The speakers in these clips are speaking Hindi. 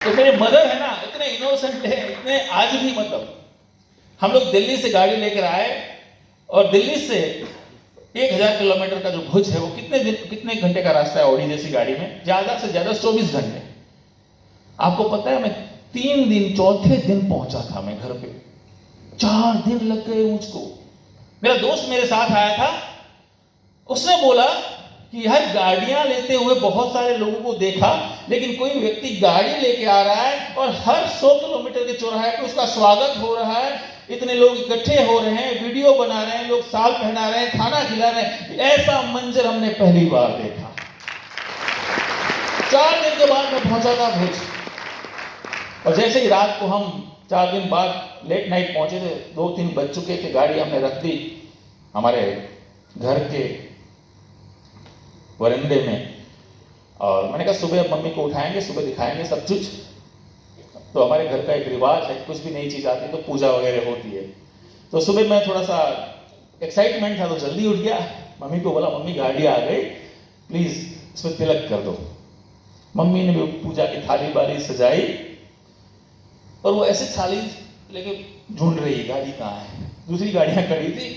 तो मेरे मदर है ना, इतने इनोसेंट है, इतने आज भी मतलब हम लोग दिल्ली से गाड़ी लेकर आए और दिल्ली से 1000 किलोमीटर का जो भुज है वो कितने घंटे का रास्ता है ऑडी जैसी गाड़ी में, ज्यादा से ज्यादा 24 घंटे। आपको पता है मैं 3 दिन, चौथे दिन पहुंचा था मैं घर पे। 4 दिन लग गए मुझको। मेरा दोस्त मेरे साथ आया था, उसने बोला कि यार गाड़ियां लेते हुए बहुत सारे लोगों को देखा, लेकिन कोई व्यक्ति गाड़ी लेके आ रहा है और हर 100 किलोमीटर के चौराहे पे उसका स्वागत हो रहा है, इतने लोग इकट्ठे हो रहे हैं, वीडियो बना रहे हैं, लोग साल पहना रहे हैं, खाना खिला रहे हैं। ऐसा मंजर हमने पहली बार देखा। 4 दिन के बाद मैं पहुंचा था भुज, और जैसे ही रात को हम 4 दिन बाद लेट नाइट पहुंचे थे, 2-3 बज चुके थे, गाड़ी हमने रख दी हमारे घर के वरंडे में, और मैंने कहा सुबह मम्मी को उठाएंगे, सुबह दिखाएंगे सब कुछ। तो हमारे घर का एक रिवाज है, कुछ भी नई चीज आती है तो पूजा वगैरह होती है। तो सुबह मैं थोड़ा सा एक्साइटमेंट था तो जल्दी उठ गया, मम्मी को बोला मम्मी गाड़ी आ गई, प्लीज इसमें तिलक कर दो। मम्मी ने भी पूजा की थाली बाली सजाई, और वो ऐसे थाली लेके ढूंढ रही गाड़ी कहाँ है, दूसरी गाड़ियां खड़ी थी।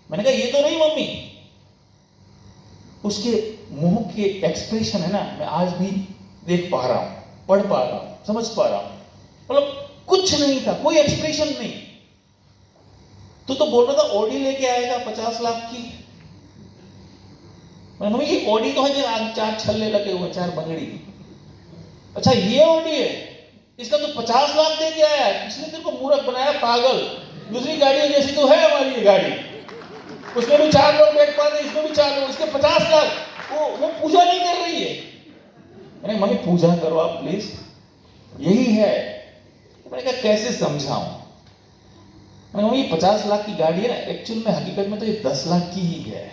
मैंने कहा ये तो नहीं मम्मी। उसके मुंह के एक्सप्रेशन है ना, मैं आज भी देख पा रहा हूं, पढ़ पा रहा हूं, समझ पा रहा हूं। मतलब कुछ नहीं था, कोई एक्सप्रेशन नहीं। तो बोल रहा था ऑडी लेके आएगा 50 लाख की। मम्मी ये ऑडी तो है जो 4 छल्ले लगे हुए, 4 बंगड़ी। अच्छा ये ऑडी है, इसका तो 50 लाख दे के आया है, इसने तेरे को मूर्ख बनाया पागल। दूसरी गाड़ी जैसी तो है हमारी ये गाड़ी, उसमें भी 4 लोग बैठ पाते, इसमें भी 4 लोग, इसके 50 लाख। वो पूजा नहीं कर रही है। मैंने मम्मी पूजा करो आप प्लीज, यही है। मैंने कहा कैसे समझाऊं। मैंने मम्मी 50 लाख की गाड़ी है ना, एक्चुअल में हकीकत में तो ये 10 लाख की ही है।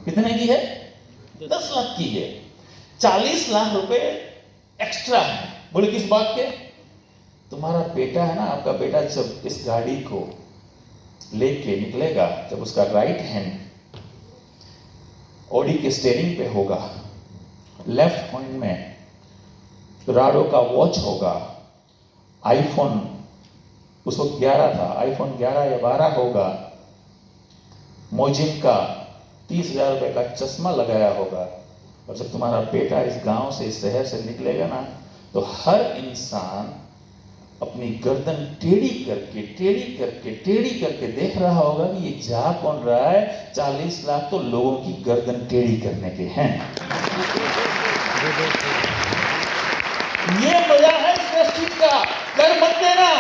कितने की है? 10 लाख की है। 40 लाख रुपए एक्स्ट्रा है। बोले किस बात के? तुम्हारा बेटा है ना, आपका बेटा जब इस गाड़ी को लेके निकलेगा, जब उसका राइट हैंड ऑडी के स्टीयरिंग पे होगा, लेफ्ट हैंड में राडो का वॉच होगा, आईफोन उस वक्त 11 था, आईफोन 11 या 12 होगा, मोजिन का 30,000 रुपए का चश्मा लगाया होगा, और जब तुम्हारा बेटा इस गांव से, इस शहर से निकलेगा ना, तो हर इंसान अपनी गर्दन टेढ़ी करके देख रहा होगा कि ये जा कौन रहा है। 40 लाख तो लोगों की गर्दन टेढ़ी करने के हैं। ये मजा है इस चीज का। कर मत देना,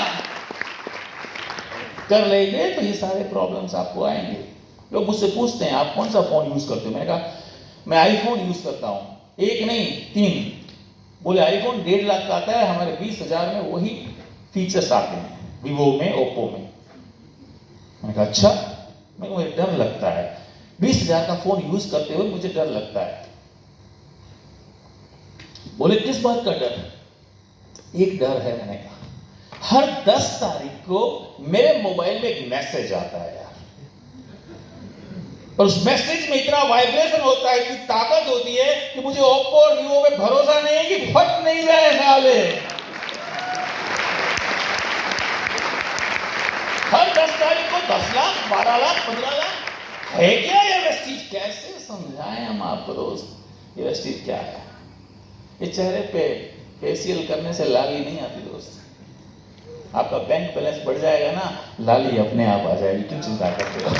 कर लेंगे तो ये सारे प्रॉब्लम्स आपको आएंगे। लोग मुझसे पूछते हैं आप कौन सा फोन यूज करते हो, मैंने कहा मैं आईफोन यूज करता हूं, 1 नहीं 3। बोले आईफोन 1.5 लाख का आता है, हमारे 20,000 में वही फीचर्स आते हैं, वीवो में, ओप्पो में। मैंने कहा अच्छा। मुझे डर लगता है 20,000 का फोन यूज करते हुए, मुझे डर लगता है। बोले किस बात का डर? एक डर है, मैंने कहा हर 10 तारीख को मेरे मोबाइल में एक मैसेज आता है यार, और उस मैसेज में इतना वाइब्रेशन होता है, इतनी ताकत होती है कि मुझे ओप्पो और वीवो में भरोसा नहीं है कि फट नहीं जाए साले। हर 10 तारीख को 10 लाख, 12 लाख, 15 लाख है क्या ये वेस्टीज? कैसे समझाएं हम आपको दोस्त, ये वेस्टीज क्या है? ये चेहरे पे फेशियल करने से लाली नहीं आती दोस्त। आपका बैंक बैलेंस बढ़ जाएगा ना, लाली अपने आप आ जाएगी, क्यों चिंता करते हो?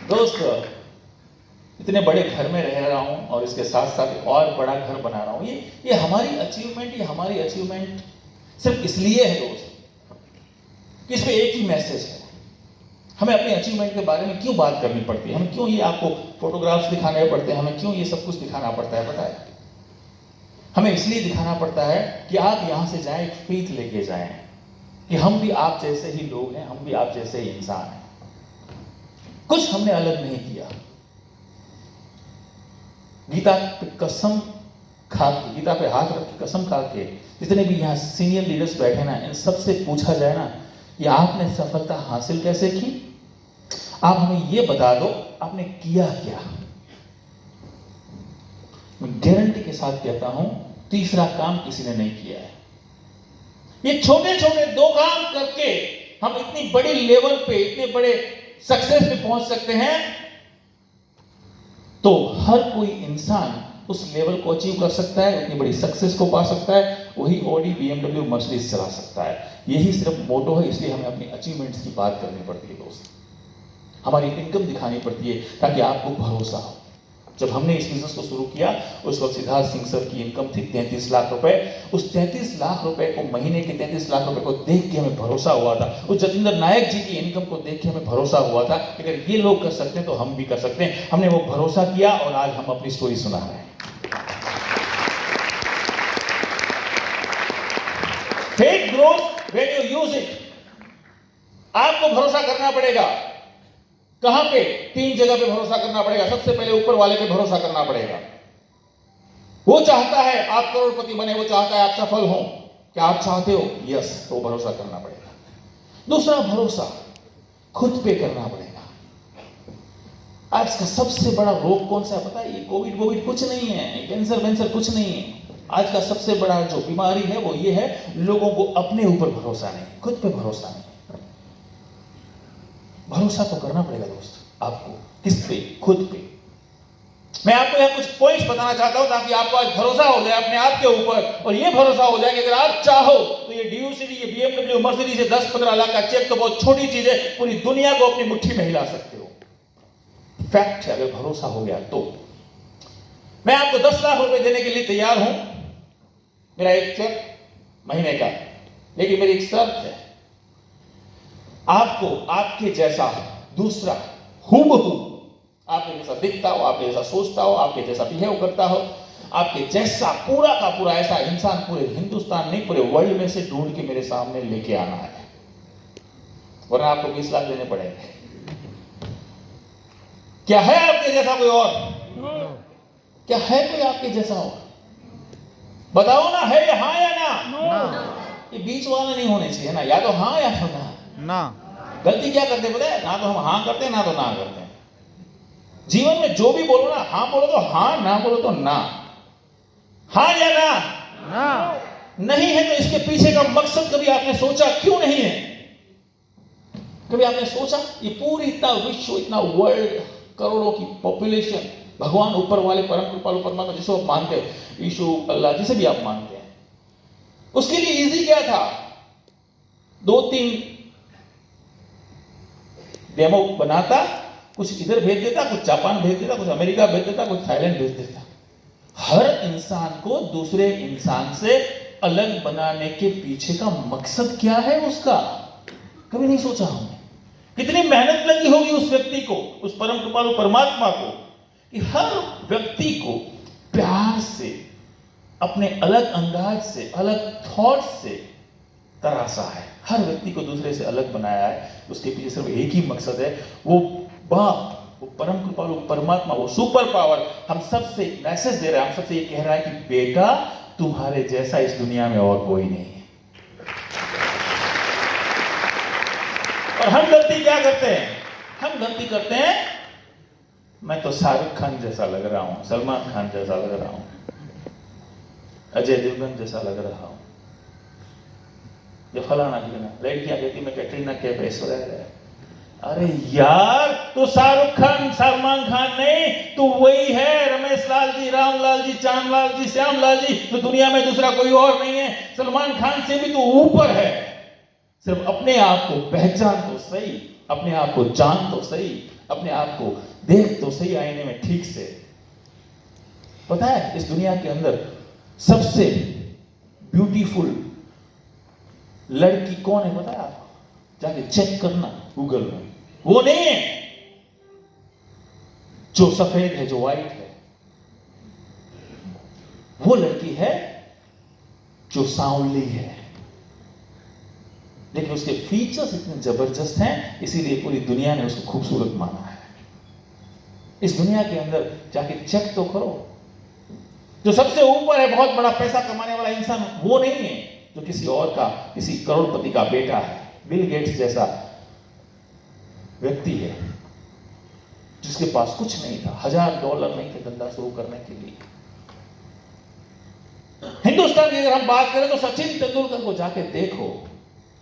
दोस्त इतने बड़े घर में रह रहा हूं, और इसके साथ साथ और बड़ा घर बना रहा हूं। ये हमारी अचीवमेंट सिर्फ इसलिए है दोस्त कि इस पे एक ही मैसेज है। हमें अपने अचीवमेंट के बारे में क्यों बात करनी पड़ती है, हमें क्यों ये आपको फोटोग्राफ्स दिखाने पड़ते हैं, हमें क्यों ये सब कुछ दिखाना पड़ता है पता है? हमें इसलिए दिखाना पड़ता है कि आप यहां से जाएं, एक फेथ लेके जाएं कि हम भी आप जैसे ही लोग हैं, हम भी आप जैसे ही इंसान हैं, कुछ हमने अलग नहीं किया। गीता पे कसम खा के, गीता पे हाथ रख के कसम खा के, जितने भी यहाँ सीनियर लीडर्स बैठे ना, इन सबसे पूछा जाए ना कि आपने सफलता हासिल कैसे की, आप हमें ये बता दो आपने किया क्या। मैं गारंटी के साथ कहता हूं, तीसरा काम किसी ने नहीं किया है। ये छोटे छोटे 2 काम करके हम इतनी बड़ी लेवल पे, इतने बड़े सक्सेस पे पहुंच सकते हैं। तो हर कोई इंसान उस लेवल को अचीव कर सकता है, उतनी बड़ी सक्सेस को पा सकता है। वही ऑडी, BMW, मर्सिडीज चला सकता है। यही सिर्फ मोटो है, इसलिए हमें अपनी अचीवमेंट्स की बात करनी पड़ती है दोस्त। हमारी इनकम दिखानी पड़ती है ताकि आपको भरोसा हो। जब हमने इस बिजनेस को शुरू किया, उस वक्त सिद्धार्थ सिंह सर की इनकम थी 33 लाख रुपए। उस 33 लाख रुपए को, महीने के 33 लाख रुपए को देख के हमें भरोसा हुआ था। उस जतिंदर नायक जी की इनकम को देख के हमें भरोसा हुआ था कि अगर ये लोग कर सकते हैं तो हम भी कर सकते हैं। हमने वो भरोसा किया और आज हम अपनी स्टोरी सुना रहे हैं। Fake growth when you use it. आपको भरोसा करना पड़ेगा। कहां पे? 3 जगह पे भरोसा करना पड़ेगा। सबसे पहले ऊपर वाले पे भरोसा करना पड़ेगा। वो चाहता है आप करोड़पति बने, वो चाहता है आप सफल हो। क्या आप चाहते हो? यस, तो भरोसा करना पड़ेगा। दूसरा भरोसा खुद पे करना पड़ेगा। आज का सबसे बड़ा रोग कौन सा है पता है? ये कोविड कुछ नहीं है, कैंसर कुछ नहीं है। आज का सबसे बड़ा जो बीमारी है वो ये है, लोगों को अपने ऊपर भरोसा नहीं, खुद पे भरोसा नहीं। भरोसा तो करना पड़ेगा दोस्त आपको। किस पे? खुद पे। मैं आपको यहां कुछ पॉइंट्स बताना चाहता हूं ताकि आपको आज भरोसा हो जाए अपने आप के ऊपर, और ये भरोसा हो जाए कि अगर आप चाहो तो ये DUCD, ये BMW, मर्सिडीज, ये 10-15 लाख का चेक तो बहुत छोटी चीज है, पूरी दुनिया को अपनी मुट्ठी में हिला सकते हो। फैक्ट है, अगर भरोसा हो गया तो। मैं आपको 10 लाख रुपए देने के लिए तैयार हूं, मेरा एक चेक महीने का, लेकिन मेरी एक शर्त है, आपको आपके जैसा दूसरा हूबहू, आपके जैसा दिखता हो, आपके जैसा सोचता हो, आपके जैसा बिहेव करता हो, आपके जैसा पूरा का पूरा ऐसा इंसान पूरे हिंदुस्तान नहीं पूरे वर्ल्ड में से ढूंढ के मेरे सामने लेके आना है, वरना आपको 20 लाख देने पड़ेंगे। क्या है आपके जैसा कोई और? क्या है कोई आपके जैसा और? बताओ ना, है या हाँ या ना? ये बीच वाला नहीं होने चाहिए ना, या तो हाँ या तो ना। गलती क्या करते पता है? ना तो हम हाँ करते हैं, ना तो ना करते हैं। जीवन में जो भी बोलो ना, हाँ बोलो तो हाँ, ना बोलो तो ना। हाँ या ना? नहीं है तो इसके पीछे का मकसद कभी आपने सोचा क्यों नहीं है? कभी आपने सोचा ये पूरी इतना विश्व, इतना वर्ल्ड, करोड़ों की पॉपुलेशन, भगवान ऊपर वाले परम कृपालु परमात्मा जिसको आप मानते हैं, यीशु, अल्लाह, जिसे भी आप मानते हैं, उसके लिए इजी क्या था? 2-3 डेमो बनाता, कुछ इधर भेज देता, कुछ जापान भेज देता, कुछ अमेरिका भेज देता, कुछ थाईलैंड भेज देता। हर इंसान को दूसरे इंसान से अलग बनाने के पीछे का मकसद क्या है उसका? कभी नहीं सोचा हमने। कितनी मेहनत लगी होगी उस व्यक्ति को, उस परम कृपालु परमात्मा को, कि हर व्यक्ति को प्यार से, अपने अलग अंदाज से, अलग थॉट से तराशा है। हर व्यक्ति को दूसरे से अलग बनाया है। उसके पीछे सिर्फ एक ही मकसद है, वो बाप, वो परम कृपालु परमात्मा, वो सुपर पावर हम सबसे मैसेज दे रहा है, हम सबसे ये कह रहा है कि बेटा, तुम्हारे जैसा इस दुनिया में और कोई नहीं है। और हम गलती क्या करते हैं? हम गलती करते हैं, मैं तो शाहरुख खान जैसा लग रहा हूं, सलमान खान जैसा लग रहा हूं, अजय देवगन जैसा लग रहा हूं, ये फलाना ढिकाना। लड़कियां कहती मैं कैटरीना कैफ, ऐश्वर्या राय। अरे यार, तो शाहरुख खान, सलमान खान नहीं, तो वही है रमेश लाल जी, रामलाल जी, चांदलाल जी, श्यामलाल जी, तो दुनिया में दूसरा कोई और नहीं है। सलमान खान से भी तो ऊपर है। सिर्फ अपने आप को पहचान तो सही, अपने आप को जान तो सही, अपने आप को देख तो सही आईने में ठीक से। पता है इस दुनिया के अंदर सबसे ब्यूटीफुल लड़की कौन है? पता है आपको? जाके चेक करना गूगल में। वो नहीं है जो सफेद है, जो व्हाइट है, वो लड़की है जो सांवली है, लेकिन उसके फीचर्स इतने जबरदस्त हैं, इसीलिए पूरी दुनिया ने उसको खूबसूरत माना है। इस दुनिया के अंदर जाके चेक तो करो। जो सबसे ऊपर है, बहुत बड़ा पैसा कमाने वाला इंसान, वो नहीं है जो किसी और का, किसी करोड़पति का बेटा है। बिल गेट्स जैसा व्यक्ति है जिसके पास कुछ नहीं था, $1000 नहीं थे धंधा शुरू करने के लिए, हिंदुस्तान की अगर हम बात करें तो सचिन तेंदुलकर को जाके देखो,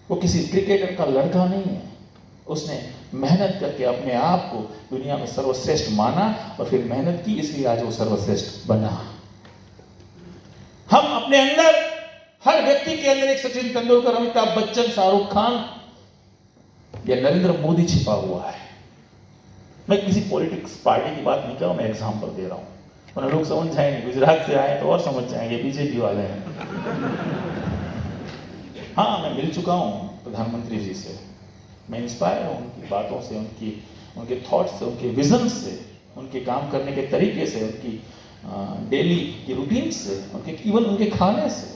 वो किसी क्रिकेटर का लड़का नहीं है। उसने मेहनत करके अपने आप को दुनिया में सर्वश्रेष्ठ माना और फिर मेहनत की, इसलिए आज वो सर्वश्रेष्ठ बना। हम अपने अंदर, हर व्यक्ति के अंदर एक सचिन तेंदुलकर, अमिताभ बच्चन, शाहरुख खान या नरेंद्र मोदी छिपा हुआ है। मैं किसी पॉलिटिक्स पार्टी की बात नहीं कर रहा हूं, मैं एग्जाम्पल दे रहा हूं, वरना लोग समझ जाएंगे, गुजरात से आए तो और समझ जाएंगे बीजेपी वाले हैं। हाँ, मैं मिल चुका हूं प्रधानमंत्री जी से, मैं इंस्पायर हूं उनकी बातों से, उनके थॉट्स से, उनके विजन से, उनके काम करने के तरीके से, उनकी डेली की रूटीन से, इवन उनके खाने से,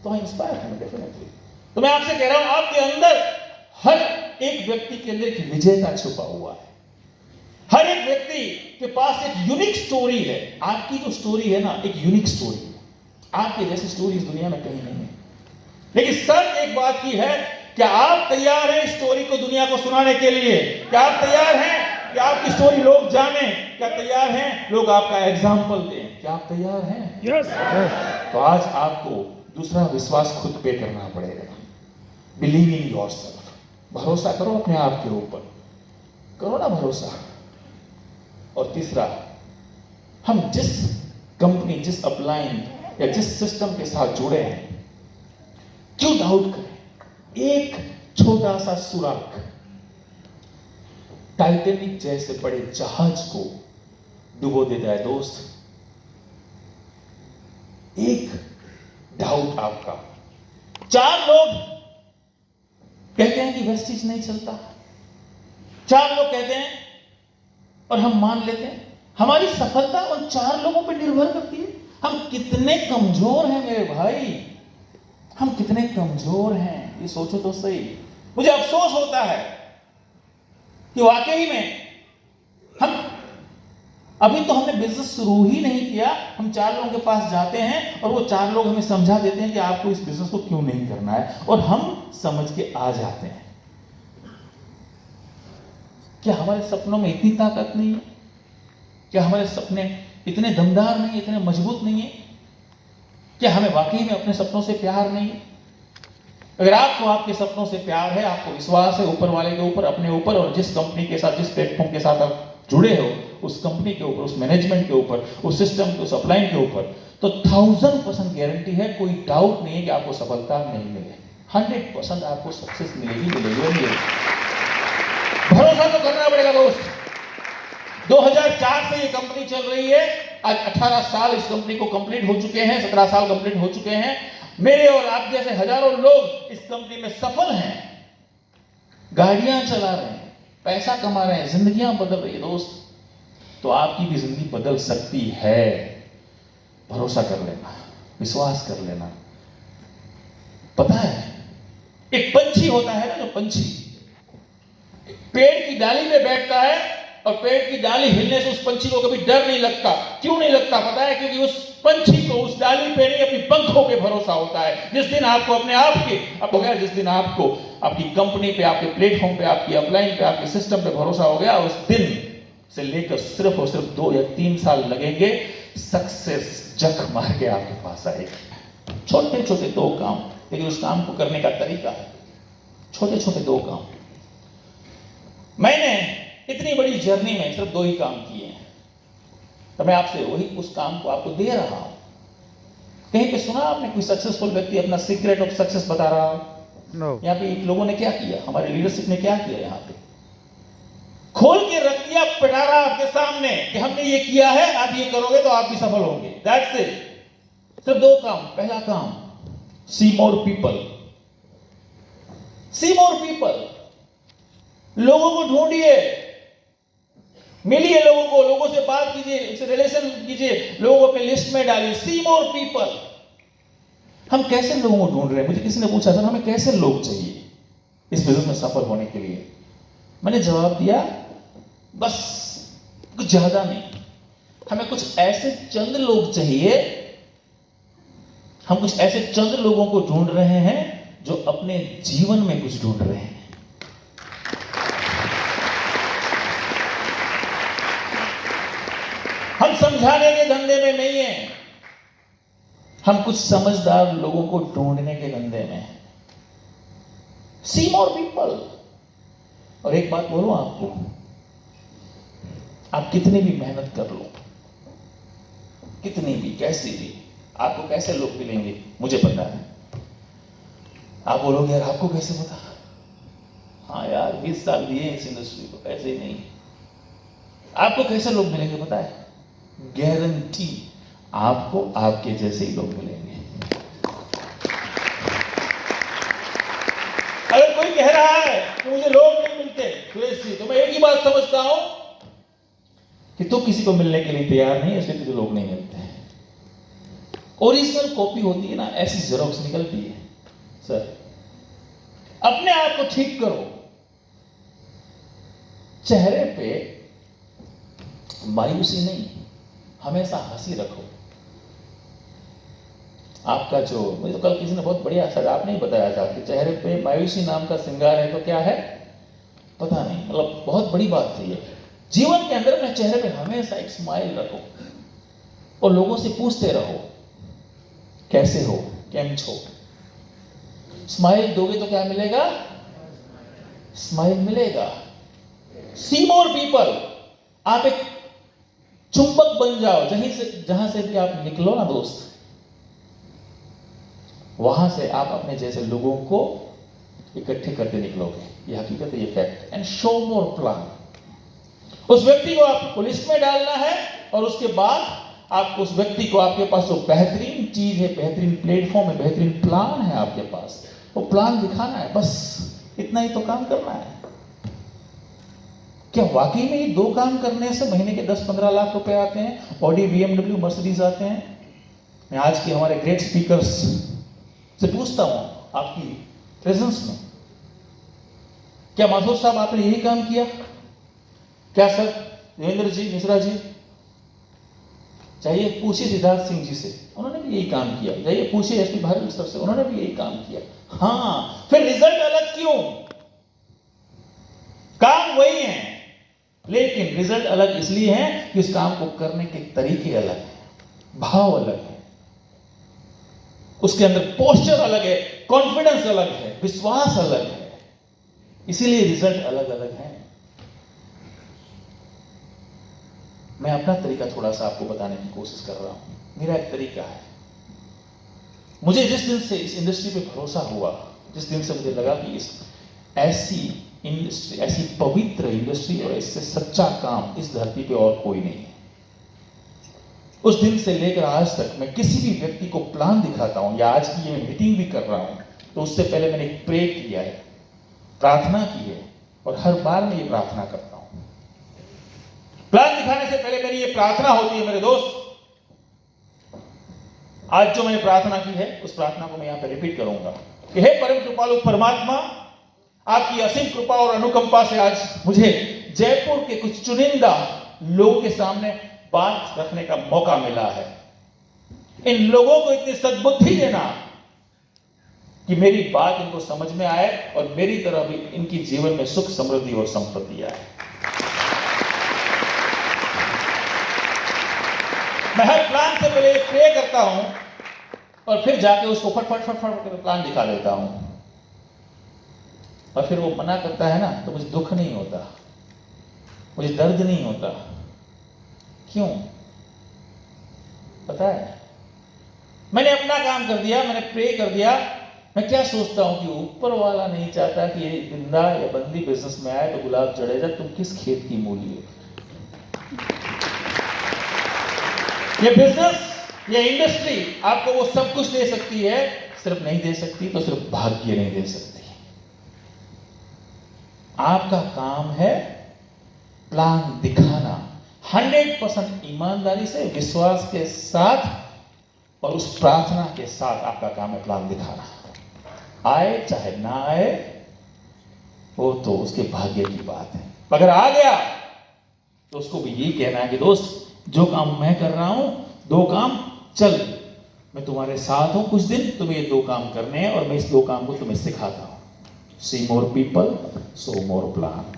तो मैं इंस्पायर हूं डेफिनेटली। तो मैं आपसे कह रहा हूं, आपके अंदर, हर एक व्यक्ति के अंदर एक विजेता छुपा हुआ है। हर एक व्यक्ति के पास एक यूनिक स्टोरी है। आपकी जो स्टोरी है ना, एक यूनिक स्टोरी है। आपके जैसी स्टोरी इस दुनिया में कहीं नहीं है। लेकिन सर एक बात की है, क्या आप तैयार हैं इस स्टोरी को दुनिया को सुनाने के लिए? क्या आप तैयार हैं कि आपकी स्टोरी लोग जाने? क्या तैयार हैं लोग आपका एग्जाम्पल दें? क्या आप तैयार हैं? यस। तो आज आपको दूसरा विश्वास खुद पे करना पड़ेगा। Believe in yourself. भरोसा करो अपने आप के ऊपर, करो ना भरोसा। और तीसरा, हम जिस कंपनी, जिस अपलाइन या जिस सिस्टम के साथ जुड़े हैं, क्यों डाउट करें? एक छोटा सा सुराख टाइटैनिक जैसे बड़े जहाज को डुबो देता है दोस्त। एक डाउट आपका। 4 लोग कहते हैं कि वेस्टिज नहीं चलता, 4 लोग कहते हैं और हम मान लेते हैं। हमारी सफलता उन 4 लोगों पर निर्भर करती है। हम कितने कमजोर हैं मेरे भाई, हम कितने कमजोर हैं, ये सोचो तो सही। मुझे अफसोस होता है कि वाकई में हम अभी तो हमने बिजनेस शुरू ही नहीं किया, हम 4 लोगों के पास जाते हैं और वो 4 लोग हमें समझा देते हैं कि आपको इस बिजनेस को क्यों नहीं करना है, और हम समझ के आ जाते हैं। क्या हमारे सपनों में इतनी ताकत नहीं है? क्या हमारे सपने इतने दमदार नहीं, इतने मजबूत नहीं है? क्या हमें वाकई में अपने सपनों से प्यार नहीं है? अगर आपको आपके सपनों से प्यार है, आपको विश्वास है ऊपर वाले के ऊपर, अपने ऊपर, और जिस कंपनी के साथ, जिस प्लेटफॉर्म के साथ आप जुड़े हो, उस कंपनी के ऊपर, उस मैनेजमेंट के ऊपर, उस सिस्टम के, उस अपलाइन के ऊपर, तो 1000% गारंटी है, कोई डाउट नहीं है कि आपको सफलता नहीं मिले। 100% आपको सक्सेस मिलेगी, मिलेगी। भरोसा तो करना पड़ेगा दोस्त। 2004 से ये कंपनी चल रही है, आज 18 साल इस कंपनी को कंप्लीट हो चुके हैं, 17 साल कंप्लीट हो चुके हैं। मेरे और आप जैसे हजारों लोग इस कंपनी में सफल हैं, गाड़ियां चला रहे हैं, पैसा कमा रहे हैं, जिंदगियां बदल रही है दोस्त। तो आपकी भी जिंदगी बदल सकती है। भरोसा कर लेना, विश्वास कर लेना। पता है, एक पंछी होता है ना, जो पंछी पेड़ की डाली में बैठता है और पेड़ की डाली हिलने से उस पंछी को कभी डर नहीं लगता। क्यों नहीं लगता पता है? क्योंकि उस पंछी को उस डाली पे नहीं, अपनी पंखों पे भरोसा होता है। जिस दिन आपको अपने आप के, अब हो गया, जिस दिन आपको आपकी कंपनी पे, आपके प्लेटफॉर्म पे, आपकी अपलाइन पे, आपके सिस्टम पे भरोसा हो गया, उस दिन से लेकर सिर्फ और सिर्फ 2 या 3 साल लगेंगे, सक्सेस जख मार के आपके पास आएगी। छोटे छोटे 2 काम, लेकिन उस काम को करने का तरीका है। छोटे छोटे 2 काम। मैंने इतनी बड़ी जर्नी में सिर्फ 2 ही काम किए हैं, तो मैं आपसे वही उस काम को आपको दे रहा हूं। कहीं पे सुना आपने कोई सक्सेसफुल व्यक्ति अपना सीक्रेट ऑफ सक्सेस बता रहा हो? No. यहाँ पे लोगों ने क्या किया, हमारे लीडरशिप ने क्या किया, यहाँ पे खोल के रख दिया पिटारा आपके सामने कि हमने ये किया है, आप ये करोगे तो आप भी सफल होंगे। That's it. सिर्फ 2 काम। पहला काम, सी मोर पीपल। सी मोर पीपल। लोगों को ढूंढिए, मिलिए लोगों को, लोगों से बात कीजिए, उनसे रिलेशन कीजिए, लोगों को अपने लिस्ट में डालिए। सी मोर पीपल। हम कैसे लोगों को ढूंढ रहे हैं? मुझे किसी ने पूछा सर हमें कैसे लोग चाहिए इस बिजनेस में सफल होने के लिए? मैंने जवाब दिया, बस कुछ ज्यादा नहीं, हमें कुछ ऐसे चंद लोग चाहिए, हम कुछ ऐसे चंद लोगों को ढूंढ रहे हैं जो अपने जीवन में कुछ ढूंढ रहे हैं। हम समझाने के धंधे में नहीं है, हम कुछ समझदार लोगों को ढूंढने के धंधे में हैं। सी मोर पीपल। और एक बात बोलूं आपको, आप कितनी भी मेहनत कर लो, कितनी भी, कैसी भी, आपको कैसे लोग मिलेंगे मुझे पता है। आप बोलोगे यार आपको कैसे पता? हाँ यार 20 साल दिए इस इंडस्ट्री को, ऐसे ही नहीं। आपको कैसे लोग मिलेंगे पता है? गारंटी आपको आपके जैसे ही लोग मिलेंगे। अगर कोई कह रहा है कि मुझे लोग नहीं मिलते सुरेश जी, तो मैं एक ही बात समझता हूं कि तू किसी को मिलने के लिए तैयार नहीं है, इसलिए तुझे लोग नहीं मिलते। ओरिजिनल कॉपी होती है ना, ऐसी जेरोक्स निकलती है। सर अपने आप को ठीक करो, चेहरे पे मायूसी नहीं, हमेशा हंसी रखो। आपका जो, मुझे तो कल किसी ने बहुत बढ़िया, सर आपने ही बताया था कि चेहरे पे मायूसी नाम का श्रृंगार है तो क्या है पता नहीं, मतलब बहुत बड़ी बात थी ये। जीवन के अंदर अपने चेहरे पे हमेशा एक स्माइल रखो और लोगों से पूछते रहो कैसे हो, केम छो। स्माइल दोगे तो क्या मिलेगा? स्माइल मिलेगा। सी मोर पीपल। आप एक चुंबक बन जाओ, जहां से भी आप निकलो ना दोस्त, वहां से आप अपने जैसे लोगों को इकट्ठे करते निकलोगे। ये हकीकत है, ये fact. And show more plan. उस व्यक्ति को आपको लिस्ट में डालना है और उसके बाद आपको उस व्यक्ति को, आपके पास जो बेहतरीन चीज है, बेहतरीन प्लेटफॉर्म है, बेहतरीन प्लान है आपके पास, वो प्लान दिखाना है। बस इतना ही तो काम करना है। क्या वाकई में ये 2 काम करने से महीने के 10-15 लाख रुपए आते हैं? ऑडी, BMW, मर्सिडीज आते हैं? मैं आज के हमारे ग्रेट स्पीकर्स से पूछता हूं आपकी प्रेजेंस में, क्या माथुर साहब आपने यही काम किया? क्या सर देवेंद्र जी, मिश्रा जी? चाहिए पूछिए सिद्धार्थ सिंह जी से, उन्होंने भी यही काम किया। जाइए पूछिए एसपी भारती सर से, उन्होंने भी यही काम किया। हाँ, फिर रिजल्ट अलग क्यों? काम वही है, लेकिन रिजल्ट अलग इसलिए है कि उस काम को करने के तरीके अलग हैं, भाव अलग है, उसके अंदर पोस्चर अलग है, कॉन्फिडेंस अलग है, विश्वास अलग है, इसीलिए रिजल्ट अलग अलग है। मैं अपना तरीका थोड़ा सा आपको बताने की कोशिश कर रहा हूं। मेरा एक तरीका है। मुझे जिस दिन से इस इंडस्ट्री पे भरोसा हुआ, जिस दिन से मुझे लगा कि इस ऐसी इंडस्ट्री, ऐसी पवित्र इंडस्ट्री और इससे सच्चा काम इस धरती पे और कोई नहीं है, उस दिन से लेकर आज तक मैं किसी भी व्यक्ति को प्लान दिखाता हूं, या आज की ये मीटिंग भी कर रहा हूं, तो उससे पहले मैंने एक प्रे किया है, प्रार्थना की है, और हर बार मैं ये प्रार्थना करता हूं। प्लान दिखाने से पहले मेरी ये प्रार्थना होती है मेरे दोस्त। आज जो मैंने प्रार्थना की है उस प्रार्थना को मैं यहां पर रिपीट करूंगा कि हे परम कृपालु परमात्मा, आपकी असीम कृपा और अनुकंपा से आज मुझे जयपुर के कुछ चुनिंदा लोगों के सामने बात रखने का मौका मिला है। इन लोगों को इतनी सद्बुद्धि देना कि मेरी बात इनको समझ में आए और मेरी तरह भी इनकी जीवन में सुख, समृद्धि और संपत्ति आए। मैं हर प्लान से पहले प्रे करता हूं और फिर जाके उसको फट कर प्लान दिखा देता हूं, और फिर वो मना करता है ना, तो मुझे दुख नहीं होता, मुझे दर्द नहीं होता। क्यों पता है? मैंने अपना काम कर दिया, मैंने प्रे कर दिया। मैं क्या सोचता हूं कि ऊपर वाला नहीं चाहता कि ये जिंदा या बंदी बिजनेस में आए तो गुलाब जड़ेजा तुम किस खेत की मूली हो। ये बिजनेस, ये इंडस्ट्री आपको वो सब कुछ दे सकती है, सिर्फ नहीं दे सकती तो सिर्फ भाग्य नहीं दे सकती। आपका काम है प्लान दिखाना, 100% ईमानदारी से, विश्वास के साथ और उस प्रार्थना के साथ आपका काम है प्लान दिखाना। आए चाहे ना आए वो तो उसके भाग्य की बात है। अगर आ गया तो उसको भी यही कहना है कि दोस्त जो काम मैं कर रहा हूं, 2 काम चल, मैं तुम्हारे साथ हूं, कुछ दिन तुम्हें ये 2 काम करने हैं और मैं इस 2 काम को तुम्हें सिखाता हूं। See more people, so more plan.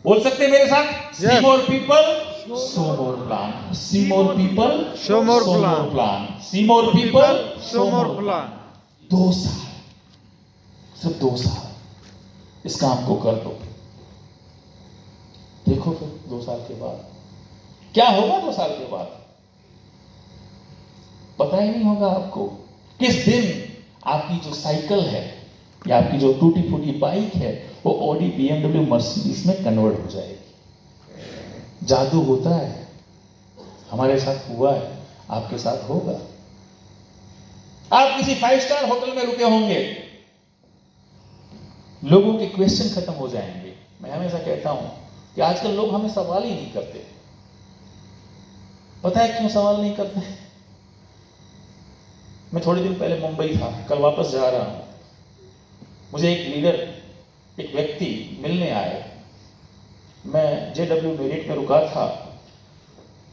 बोल सकते हैं मेरे साथ? See more people, so more plan. See more people, show more plan. See more people, show more plan. 2 साल, सिर्फ 2 साल इस काम को कर दो। देखो फिर 2 साल के बाद क्या होगा। 2 साल के बाद पता ही नहीं होगा आपको किस दिन आपकी जो साइकिल है या आपकी जो टूटी फूटी बाइक है वो ऑडी, BMW, मर्सिडीज में कन्वर्ट हो जाएगी। जादू होता है, हमारे साथ हुआ है, आपके साथ होगा। आप किसी 5 स्टार होटल में रुके होंगे, लोगों के क्वेश्चन खत्म हो जाएंगे। मैं हमेशा कहता हूं कि आजकल लोग हमें सवाल ही नहीं करते। पता है क्यों सवाल नहीं करते? मैं थोड़े दिन पहले मुंबई था, कल वापस जा रहा हूं। मुझे एक लीडर, एक व्यक्ति मिलने आए। मैं JW मेरिट में रुका था,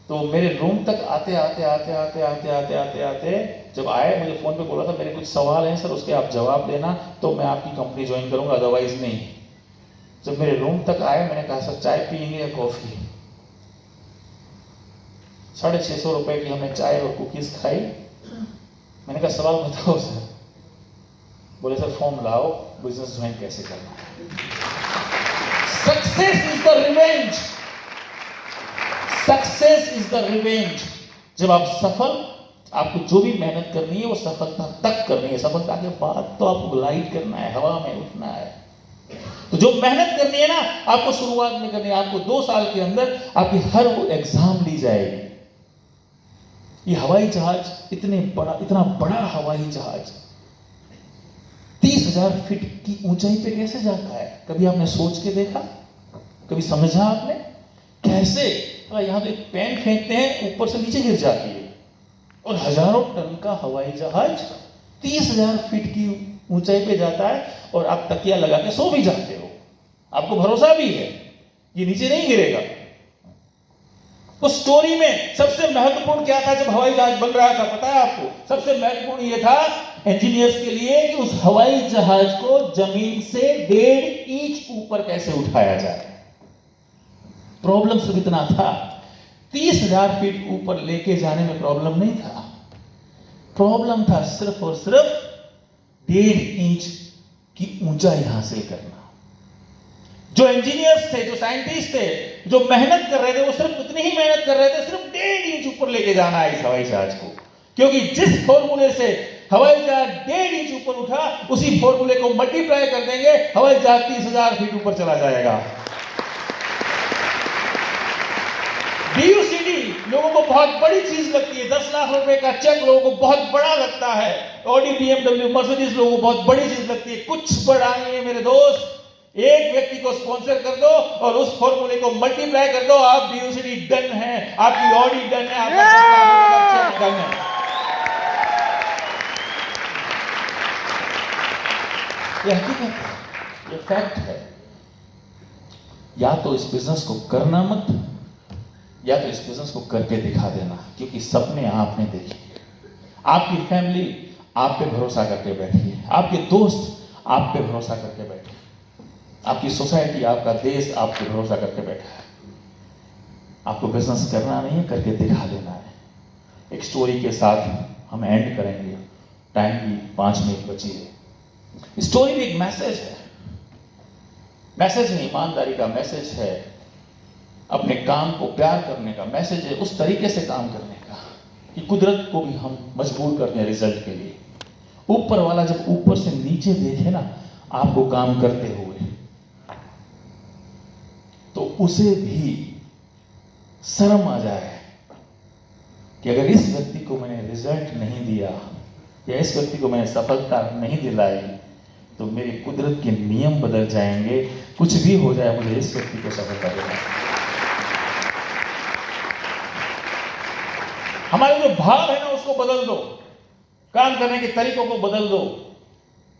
तो मेरे रूम तक आते जब आए, मुझे फोन पे बोला था मेरे कुछ सवाल हैं सर, उसके आप जवाब देना तो मैं आपकी कंपनी ज्वाइन करूंगा, अदरवाइज नहीं। जब मेरे रूम तक आए, मैंने कहा सर चाय पियेंगे या कॉफी? 650 रुपए की हमने चाय और कुकीज खाई। मैंने कहा सवाल बताओ सर। बोले सर फॉर्म लाओ, बिजनेस ज्वाइन कैसे करना है। Success is the revenge, success is the revenge. जब आप सफल, आपको जो भी मेहनत करनी है वो सफलता तक करनी है, सफलता के बाद तो आपको ग्लाइड करना है, हवा में उठना है। तो जो मेहनत करनी है ना, आपको शुरुआत में करनी है। आपको 2 साल के अंदर आपकी हर वो एग्जाम ली जाएगी। ये हवाई जहाज इतना बड़ा हवाई जहाज 30,000 फीट की ऊंचाई पे कैसे जाता है? कभी आपने सोच के देखा? कभी समझा आपने कैसे? यहां तो एक पेन फेंकते हैं, ऊपर से नीचे गिर जाती है। और हजारों टन का हवाई जहाज 30,000 फीट की ऊंचाई पे जाता है, और आप तकिया लगा के सो भी जाते हो। आपको भरोसा भी है ये नीचे नहीं गिरेगा। उस स्टोरी में सबसे महत्वपूर्ण क्या था जब हवाई जहाज बन रहा था? पता है आपको? सबसे महत्वपूर्ण ये था इंजीनियर्स के लिए कि उस हवाई जहाज को जमीन से 1.5 इंच ऊपर कैसे उठाया जाए। प्रॉब्लम सिर्फ इतना था, 30,000 फीट ऊपर लेके जाने में प्रॉब्लम नहीं था। प्रॉब्लम था सिर्फ और सिर्फ 1.5 इंच की ऊंचाई हासिल करना। जो इंजीनियर्स थे, जो साइंटिस्ट थे, जो मेहनत कर रहे थे, वो सिर्फ उतनी ही मेहनत कर रहे थे, सिर्फ 1.5 इंच ऊपर लेके जाना है इस हवाई जहाज को। क्योंकि जिस फॉर्मूले से हवाई जहाज 1.5 इंच ऊपर उठा, उसी फॉर्मूले को मल्टीप्लाई कर देंगे, हवाई जहाज 30,000 फीट ऊपर चला जाएगा। DUCD लोगों को बहुत बड़ी चीज लगती है, 10 लाख रुपए का चेक लोगों को बहुत बड़ा लगता है। ऑडी, BMW, मर्सिडीज लोगों को बहुत बड़ी चीज लगती है। कुछ बड़ा नहीं है मेरे दोस्त। एक व्यक्ति को स्पॉन्सर कर दो और उस फॉर्मूले को मल्टीप्लाई कर दो, आप DUCD डन है, आपकी ऑडी डन है, आपका 10 लाख रुपए का चेक डन है। ये हकीकत है, ये फैक्ट है। या तो इस बिजनेस को करना मत, या तो इस बिजनेस को करके दिखा देना। क्योंकि सपने आपने देखे, आपकी फैमिली आप पे भरोसा करके बैठी है, आपके दोस्त आप पे भरोसा करके बैठे, आपकी सोसाइटी, आपका देश आप पे भरोसा करके बैठा है। आपको बिजनेस करना नहीं है, करके दिखा देना है। एक स्टोरी के साथ हम एंड करेंगे, टाइम भी 5 मिनट बची है। स्टोरी में एक मैसेज है, मैसेज है ईमानदारी का, मैसेज है अपने काम को प्यार करने का, मैसेज है उस तरीके से काम करने का कि कुदरत को भी हम मजबूर कर दें रिजल्ट के लिए। ऊपर वाला जब ऊपर से नीचे देखे ना आपको काम करते हुए, तो उसे भी शर्म आ जाए कि अगर इस व्यक्ति को मैंने रिजल्ट नहीं दिया या इस व्यक्ति को मैंने सफलता नहीं दिलाई, तो मेरी कुदरत के नियम बदल जाएंगे। कुछ भी हो जाए, मुझे इस व्यक्ति को सफलता देना। हमारे जो भाव है ना उसको बदल दो, काम करने के तरीकों को बदल दो,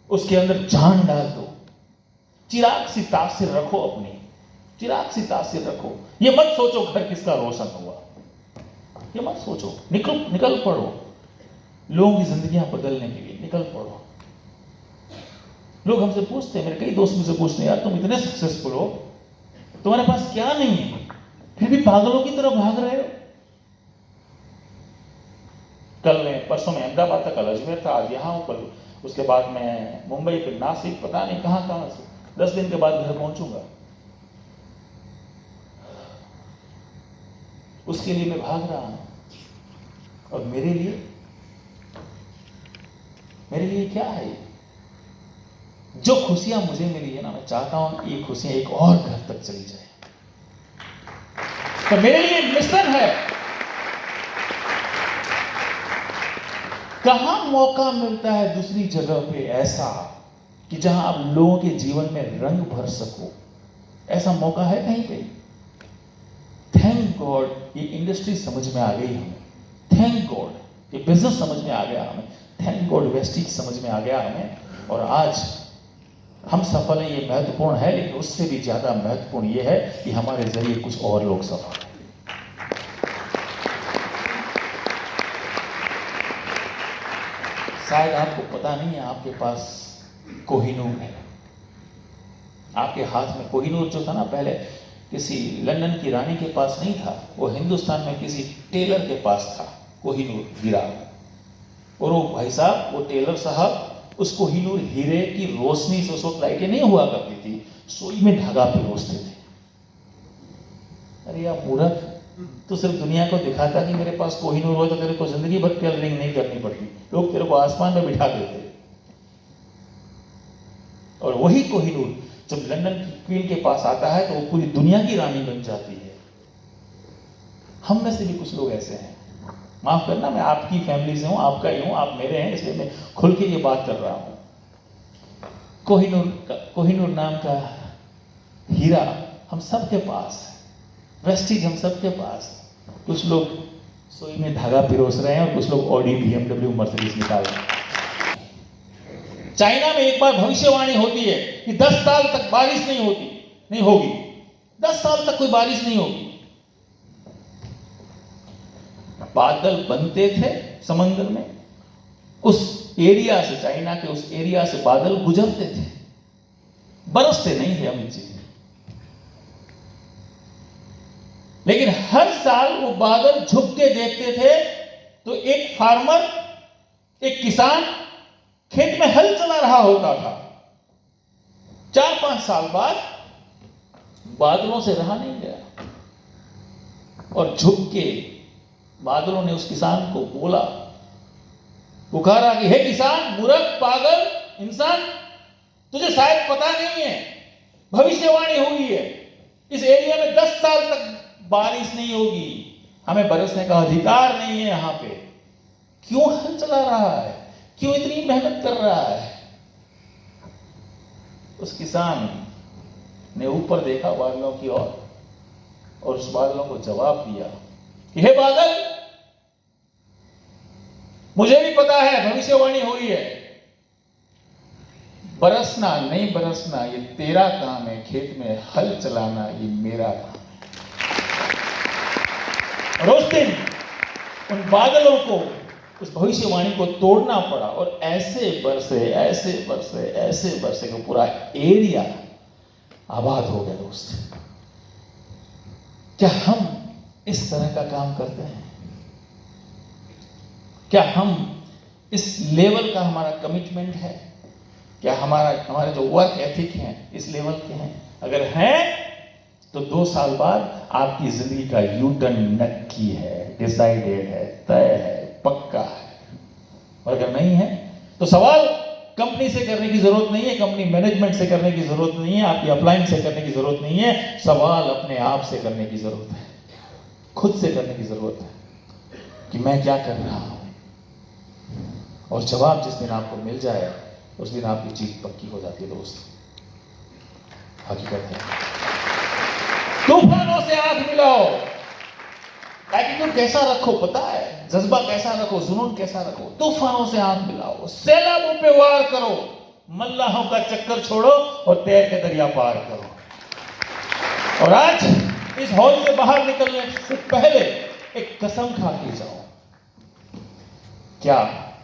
उसके अंदर जान डाल दो। चिराग सी तासीर रखो, अपनी चिराग सी तासीर रखो। ये मत सोचो घर किसका रोशन हुआ, ये मत सोचो। निकल पड़ो लोगों की जिंदगियां बदलने के लिए, निकल पड़ो। लोग हमसे पूछते हैं, मेरे कई दोस्त मुझसे पूछते हैं, यार तुम इतने सक्सेसफुल हो, तुम्हारे पास क्या नहीं है? फिर भी पागलों की तरह भाग रहे हो। कल मैं परसों में अहमदाबाद था, कल अजमेर था, आज यहाँ हूँ, कल उसके बाद मैं मुंबई, फिर नासिक, पता नहीं कहाँ कहाँ से 10 दिन के बाद घर पहुंचूंगा। उसके लिए मैं भाग रहा हूं। और मेरे लिए क्या है? जो खुशियां मुझे मिली है ना, मैं चाहता हूं कि ये खुशियां एक और घर तक चली जाए। तो मेरे लिए मिशन है। कहां मौका मिलता है दूसरी जगह पे ऐसा कि जहां आप लोगों के जीवन में रंग भर सको, ऐसा मौका है कहीं पे? थैंक गॉड ये इंडस्ट्री समझ में आ गई हमें। थैंक गॉड ये बिजनेस समझ में आ गया हमें। थैंक गॉड वेस्टिज समझ में आ गया हमें। और आज हम सफल हैं, ये महत्वपूर्ण है, लेकिन उससे भी ज्यादा महत्वपूर्ण ये है कि हमारे जरिए कुछ और लोग सफल हैं। शायद आपको पता नहीं है, आपके पास कोहिनूर है। आपके हाथ में कोहिनूर जो था ना, पहले किसी लंदन की रानी के पास नहीं था, वो हिंदुस्तान में किसी टेलर के पास था। कोहिनूर गिरा, और वो भाई साहब, वो टेलर साहब उस कोहिनूर हीरे की रोशनी से, उस वक्त लाइटें नहीं हुआ करती थी, सुई में धागा पिरोसते थे। अरे यार मूर्ख, तो सिर्फ दुनिया को दिखाता कि मेरे पास कोहिनूर हो तो तेरे को जिंदगी भर टेलरिंग नहीं करनी पड़ती, लोग तेरे को आसमान में बिठा देते। और वही कोहिनूर जब लंदन की क्वीन के पास आता है तो वो पूरी दुनिया की रानी बन जाती है। हम में से भी कुछ लोग ऐसे हैं। माफ करना, मैं आपकी फैमिली से हूं, आपका ही हूं, आप मेरे हैं, इसलिए मैं खुल के ये बात कर रहा हूं। कोहिनूर नाम का हीरा हम सबके पास है, वेस्टिज हम सबके पास है। कुछ लोग सुई में धागा पिरोस रहे हैं और कुछ लोग ऑडी, BMW, मर्सिडीज निकाल रहे हैं। चाइना में एक बार भविष्यवाणी होती है कि 10 साल तक बारिश नहीं होगी। 10 साल तक कोई बारिश नहीं होगी। बादल बनते थे समंदर में, उस एरिया से, चाइना के उस एरिया से बादल गुजरते थे, बरसते नहीं थे अमित जी। लेकिन हर साल वो बादल झुक के देखते थे तो एक फार्मर, एक किसान खेत में हल चला रहा होता था। 4-5 साल बाद बादलों से रहा नहीं गया और झुक के बादलों ने उस किसान को बोला, पुकारा कि हे किसान, मूर्ख, पागल इंसान, तुझे शायद पता नहीं है, भविष्यवाणी हुई है इस एरिया में 10 साल तक बारिश नहीं होगी, हमें बरसने का अधिकार नहीं है यहां पे। क्यों हल चला रहा है, क्यों इतनी मेहनत कर रहा है? उस किसान ने ऊपर देखा बादलों की ओर और उस बादलों को जवाब दिया, हे बादल, मुझे भी पता है भविष्यवाणी हुई है, बरसना नहीं बरसना ये तेरा काम है, खेत में हल चलाना ये मेरा काम है। और उस दिन उन बादलों को, उस भविष्यवाणी को तोड़ना पड़ा और ऐसे बरसे कि पूरा एरिया आबाद हो गया। दोस्त, क्या हम इस तरह का काम करते हैं? क्या हम इस लेवल का हमारा कमिटमेंट है? क्या हमारे जो वर्क एथिक हैं इस लेवल के हैं? अगर हैं तो 2 साल बाद आपकी जिंदगी का यू टर्न नक्की है, डिसाइडेड है, तय है, पक्का है। और अगर नहीं है तो सवाल कंपनी से करने की जरूरत नहीं है, कंपनी मैनेजमेंट से करने की जरूरत नहीं है, आपकी अपलाइन से करने की जरूरत नहीं है। सवाल अपने आप से करने की जरूरत है, खुद से करने की जरूरत है कि मैं क्या कर रहा हूं। और जवाब जिस दिन आपको मिल जाए उस दिन आपकी जीत पक्की हो जाती है। दोस्त, हकीकत है। तूफानों से आंख मिलाओ, एटीट्यूड कैसा रखो पता है, जज्बा कैसा रखो, जुनून कैसा रखो, तूफानों से आंख मिलाओ, सैलाबों पे वार करो, मल्लाहों का चक्कर छोड़ो और तैर के दरिया पार करो। और आज इस हॉल से बाहर निकलने से पहले एक कसम खा के जाओ। क्या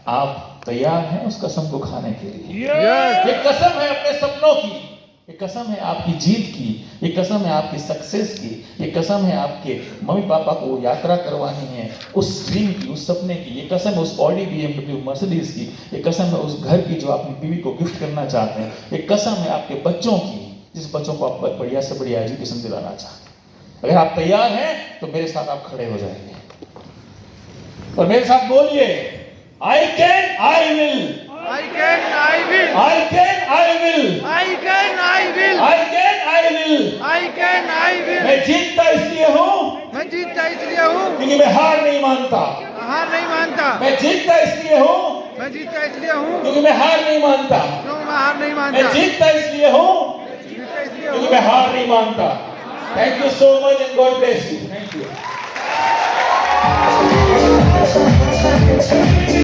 आप तैयार हैं उस कसम को खाने के लिए? ये कसम है अपने सपनों की, ये कसम है आपकी जीत की, ये कसम है आपकी सक्सेस की, ये कसम है आपके मम्मी पापा को यात्रा करवानी है उस ड्रीम की, उस सपने की, ये कसम है उस ऑडी BMW मर्सिडीज की, ये कसम है उस घर की जो अपनी बीवी को गिफ्ट करना चाहते हैं, ये कसम है आपके बच्चों की जिस बच्चों को आप बढ़िया से बढ़िया एजुकेशन दिलाना चाहते हैं। अगर आप तैयार हैं तो मेरे साथ आप खड़े हो जाएंगे और मेरे साथ बोलिए, I can I will, I can, I will. I can, I will. I can, I will. I can, I will. I can, I will. मैं जीतता इसलिए हूँ मैं जीतता इसलिए हूँ क्योंकि मैं हार नहीं मानता। हार नहीं मानता। मैं जीतता इसलिए हूँ मैं जीतता इसलिए हूँ क्योंकि मैं हार नहीं मानता। क्यों मैं हार नहीं मैं मानता। जीतता इसलिए हूँ जीतता इसलिए क्योंकि हूँ। मैं हार नहीं मानता। Thank you so much and God bless you. Thank you.